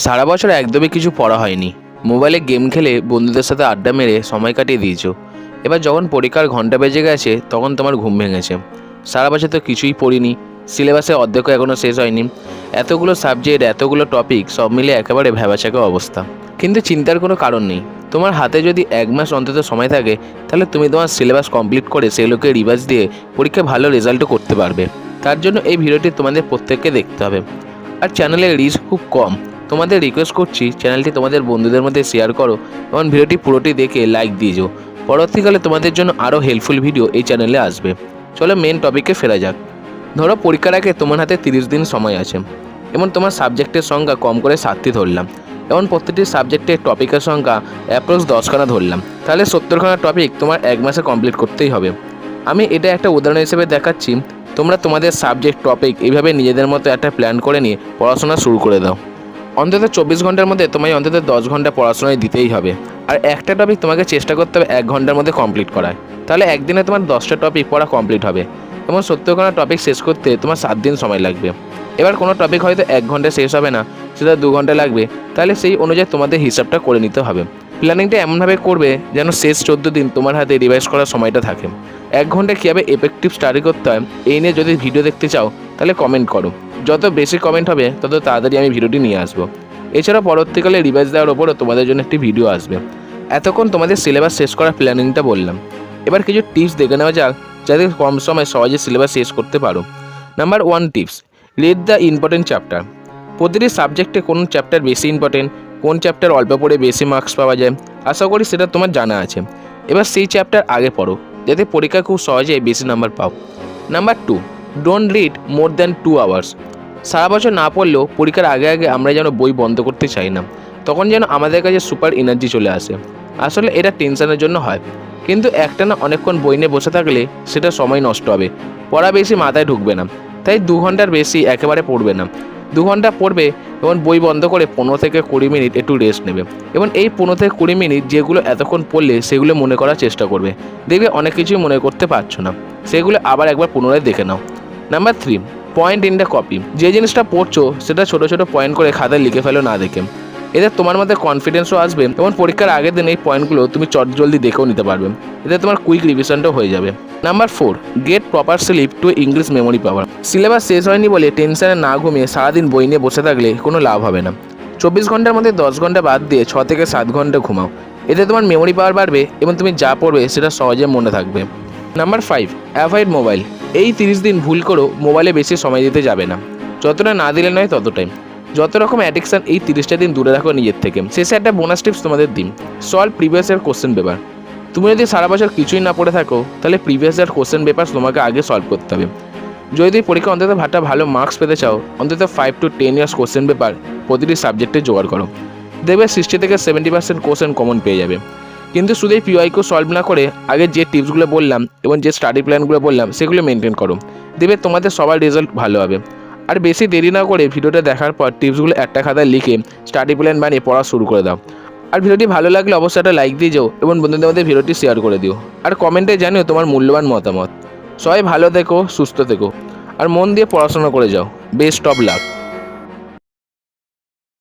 সারা বছর একদমই কিছু পড়া হয়নি, মোবাইলে গেম খেলে বন্ধুদের সাথে আড্ডা মেরে সময় কাটিয়ে দিয়েছো। এবার যখন পরীক্ষার ঘন্টা বেজে গেছে তখন তোমার ঘুম ভেঙেছে। সারা বছর তো কিছুই পড়িনি, সিলেবাসে অর্ধেক এখনও শেষ হয়নি, এতগুলো সাবজেক্ট এতগুলো টপিক সব মিলে একেবারে ভ্যাবাচ্যাকা অবস্থা। কিন্তু চিন্তার কোনো কারণ নেই, তোমার হাতে যদি 1 মাস অন্তত সময় থাকে তাহলে তুমি তোমার সিলেবাস কমপ্লিট করে সেগুলোকে রিভাইজ দিয়ে পরীক্ষায় ভালো রেজাল্টও করতে পারবে। তার জন্য এই ভিডিওটি তোমাদের প্রত্যেককে দেখতে হবে। আর চ্যানেলের রিচ খুব কম, তোমাদের রিকোয়েস্ট করছি চ্যানেলটি তোমাদের বন্ধুদের মধ্যে শেয়ার করো এবং ভিডিওটি পুরোটি দেখে লাইক দিয়ে যাও। পরবর্তীকালে তোমাদের জন্য আরও হেল্পফুল ভিডিও এই চ্যানেলে আসবে। চলো মেন টপিকে ফেরা যাক। ধরো পরীক্ষার আগে তোমার হাতে 30 দিন সময় আছে এবং তোমার সাবজেক্টের সংখ্যা কম করে 7টি ধরলাম এবং প্রত্যেকটি সাবজেক্টের টপিকের সংখ্যা অ্যাপ্রক্স 10খানা ধরলাম, তাহলে 70খানা টপিক তোমার 1 মাসে কমপ্লিট করতেই হবে। আমি এটা একটা উদাহরণ হিসেবে দেখাচ্ছি, তোমরা তোমাদের সাবজেক্ট টপিক এইভাবে নিজেদের মতো একটা প্ল্যান করে নিয়ে পড়াশোনা শুরু করে দাও। অন্তত 24 ঘন্টার মধ্যে তোমায় অন্তত 10 ঘন্টা পড়াশোনায় দিতেই হবে। আর একটা টপিক তোমাকে চেষ্টা করতে হবে 1 ঘন্টার মধ্যে কমপ্লিট করায়, তাহলে একদিনে তোমার 10টা টপিক পড়া কমপ্লিট হবে এবং 70খানা টপিক শেষ করতে তোমার 7 দিন সময় লাগবে। এবার কোনো টপিক হয়তো 1 ঘন্টায় শেষ হবে না, সেটা 2 ঘন্টা লাগবে, তাহলে সেই অনুযায়ী তোমাদের হিসাবটা করে নিতে হবে। প্ল্যানিংটা এমনভাবে করবে যেন শেষ 14 দিন তোমার হাতে রিভাইজ করার সময়টা থাকে। 1 ঘন্টায় কীভাবে এফেক্টিভ স্টাডি করতে হয় এই নিয়ে যদি ভিডিও দেখতে চাও তাহলে কমেন্ট করো, যত বেশি কমেন্ট হবে তত তাড়াতাড়ি আমি ভিডিওটি নিয়ে আসবো। এছাড়া পরবর্তীকালে রিভাইজ দেওয়ার ওপরও তোমাদের জন্য একটি ভিডিও আসবে। এতক্ষণ তোমাদের সিলেবাস শেষ করার প্ল্যানিংটা বললাম, এবার কিছু টিপস দেখে নেওয়া যাক যাতে কম সময় সহজে সিলেবাস শেষ করতে পারো। Number 1 tips, read the important chapter. প্রতিটি সাবজেক্টে কোন চ্যাপ্টার বেশি ইম্পর্টেন্ট, কোন চ্যাপ্টার অল্প পড়ে বেশি মার্কস পাওয়া যায়, আশা করি সেটা তোমার জানা আছে। এবার সেই চ্যাপ্টার আগে পড়ো যাতে পরীক্ষায় খুব সহজে বেশি নাম্বার পাও। Number 2, don't read more than 2 hours. সারা বছর না পড়লেও পরীক্ষার আগে আগে আমরা যেন বই বন্ধ করতে চাই না, তখন যেন আমাদের কাছে সুপার এনার্জি চলে আসে। আসলে এটা টেনশনের জন্য হয়, কিন্তু একটানা অনেকক্ষণ বই নিয়ে বসে থাকলে সেটা সময় নষ্ট হবে, পড়া বেশি মাথায় ঢুকবে না। তাই 2 ঘন্টার বেশি একেবারে পড়বে না। 2 ঘন্টা পড়বে এবং বই বন্ধ করে 15 থেকে 20 মিনিট একটু রেস্ট নেবে এবং এই 15 থেকে 20 মিনিট যেগুলো এতক্ষণ পড়লে সেগুলো মনে করার চেষ্টা করবে। দেখবে অনেক কিছুই মনে করতে পারছো না, সেগুলো আবার একবার পুনরায় দেখে নাও। Number 3, point in the copy. যে জিনিসটা পড়ছো সেটা ছোট ছোট পয়েন্ট করে খাতায় লিখে ফেলো না দেখে, এতে তোমার মধ্যে কনফিডেন্সও আসবে এবং পরীক্ষার আগের দিন এই পয়েন্টগুলো তুমি চটজলদি দেখেও নিতে পারবে, এতে তোমার কুইক রিভিশনটাও হয়ে যাবে। Number 4, gate proper slip to English memory power. Syllabus শেষ হয়নি বলে টেনশনে না ঘুমিয়ে সারাদিন বই নিয়ে বসে থাকলে কোনো লাভ হবে না। 24 ঘন্টার মধ্যে 10 ঘন্টা বাদ দিয়ে 6 থেকে 7 ঘন্টা ঘুমাও, এতে তোমার মেমোরি পাওয়ার বাড়বে এবং তুমি যা পড়বে সেটা সহজে মনে থাকবে। Number 5, avoid mobile. এই 30 দিন ভুল করো মোবাইলে বেশি সময় দিতে যাবে না, যতটা না দিলে নয় ততটাই। যত রকম অ্যাডিকশান এই 30টা দিন দূরে রাখো নিজের থেকে। শেষে একটা বোনাস টিপস তোমাদের দিন, solve previous year question paper. তুমি যদি সারা বছর কিছুই না পড়ে থাকো তাহলে প্রিভিয়াস ইয়ার কোশ্চেন পেপার তোমাকে আগে সলভ করতে হবে। যদি পরীক্ষা অন্তত ভালো মার্কস পেতে চাও অন্তত 5 to 10 ইয়ার্স কোশ্চেন পেপার প্রতিটি সাবজেক্টে জোগাড় করো, দেখবে 60 থেকে 70% কোশ্চেন কমন পেয়ে যাবে। কিন্তু শুধু এই পিওয়াইকিউ সলভ না করে আগে যে টিপসগুলো বললাম এবং যে স্টাডি প্ল্যানগুলো বললাম সেগুলো মেনটেন করো, দেখবে তোমাদের সবার রেজাল্ট ভালো হবে। আর বেশি দেরি না করে ভিডিওটা দেখার পর টিপসগুলো একটা খাতায় লিখে স্টাডি প্ল্যান বানিয়ে পড়া শুরু করে দাও। আর ভিডিওটি ভালো লাগলে অবশ্যই একটা লাইক দিয়ে যাও এবং বন্ধুদের মধ্যে ভিডিওটি শেয়ার করে দিও। আর কমেন্টে জানিও তোমার মূল্যবান মতামত। সবাই ভালো থেকো, সুস্থ থেকো আর মন দিয়ে পড়াশোনা করে যাও। Best of luck.